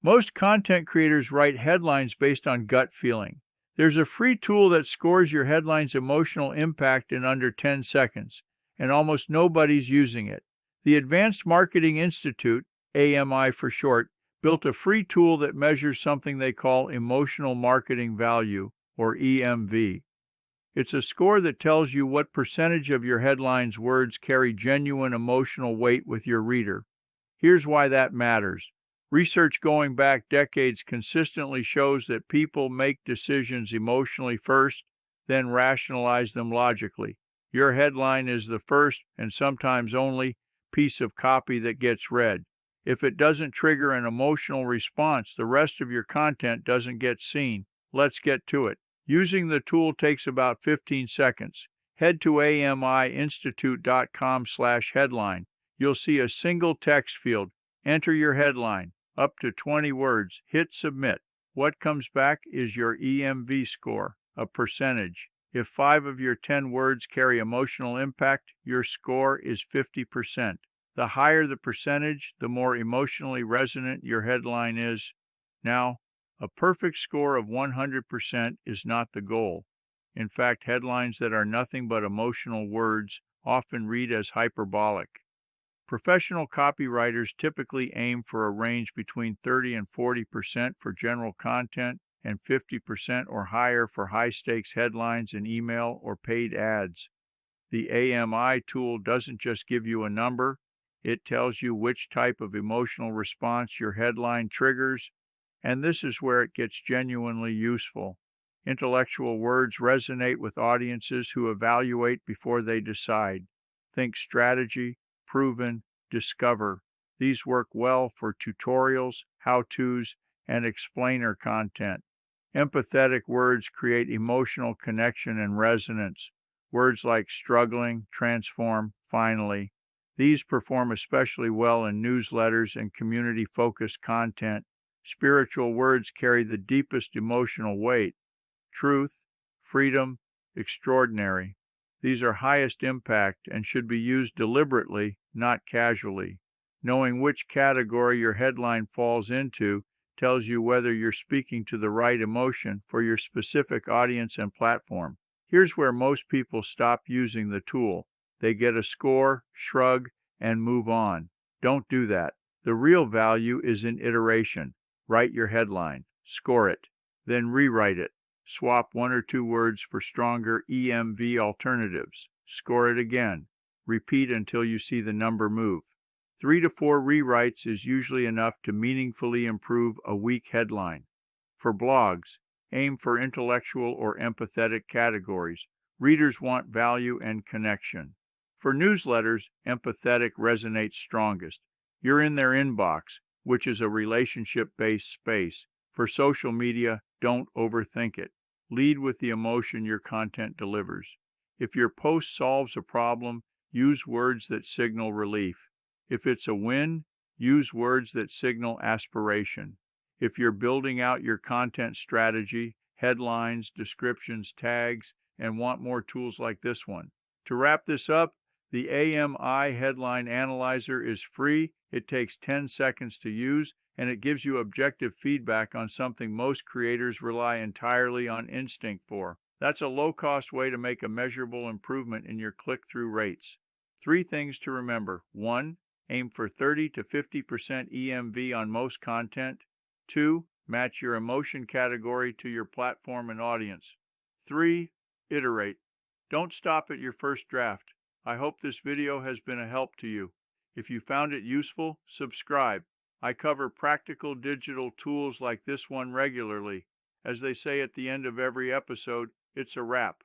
Most content creators write headlines based on gut feeling. There's a free tool that scores your headline's emotional impact in under 10 seconds, and almost nobody's using it. The Advanced Marketing Institute, AMI for short, built a free tool that measures something they call emotional marketing value, or EMV. It's a score that tells you what percentage of your headline's words carry genuine emotional weight with your reader. Here's why that matters. Research going back decades consistently shows that people make decisions emotionally first, then rationalize them logically. Your headline is the first, and sometimes only, piece of copy that gets read. If it doesn't trigger an emotional response, the rest of your content doesn't get seen. Let's get to it. Using the tool takes about 15 seconds. Head to amiinstitute.com/headline. You'll see a single text field. Enter your headline, up to 20 words. Hit submit. What comes back is your EMV score, a percentage. If 5 of your 10 words carry emotional impact, your score is 50%. The higher the percentage, the more emotionally resonant your headline is. Now, a perfect score of 100% is not the goal. In fact, headlines that are nothing but emotional words often read as hyperbolic. Professional copywriters typically aim for a range between 30 and 40% for general content and 50% or higher for high-stakes headlines in email or paid ads. The AMI tool doesn't just give you a number, it tells you which type of emotional response your headline triggers, and this is where it gets genuinely useful. Intellectual words resonate with audiences who evaluate before they decide. Think strategy, proven, discover. These work well for tutorials, how-tos, and explainer content. Empathetic words create emotional connection and resonance. Words like struggling, transform, finally. These perform especially well in newsletters and community-focused content. Spiritual words carry the deepest emotional weight. Truth, freedom, extraordinary. These are highest impact and should be used deliberately, not casually. Knowing which category your headline falls into tells you whether you're speaking to the right emotion for your specific audience and platform. Here's where most people stop using the tool. They get a score, shrug, and move on. Don't do that. The real value is in iteration. Write your headline, score it, then rewrite it. Swap 1 or 2 words for stronger EMV alternatives. Score it again. Repeat until you see the number move. 3 to 4 rewrites is usually enough to meaningfully improve a weak headline. For blogs, aim for intellectual or empathetic categories. Readers want value and connection. For newsletters, empathetic resonates strongest. You're in their inbox, which is a relationship-based space. For social media, don't overthink it. Lead with the emotion your content delivers. If your post solves a problem, use words that signal relief. If it's a win, use words that signal aspiration. If you're building out your content strategy, headlines, descriptions, tags, and want more tools like this one. To wrap this up, the AMI Headline Analyzer is free, it takes 10 seconds to use, and it gives you objective feedback on something most creators rely entirely on instinct for. That's a low-cost way to make a measurable improvement in your click-through rates. 3 things to remember. 1. Aim for 30 to 50% EMV on most content. 2. Match your emotion category to your platform and audience. 3. Iterate. Don't stop at your first draft. I hope this video has been a help to you. If you found it useful, subscribe. I cover practical digital tools like this one regularly. As they say at the end of every episode, it's a wrap.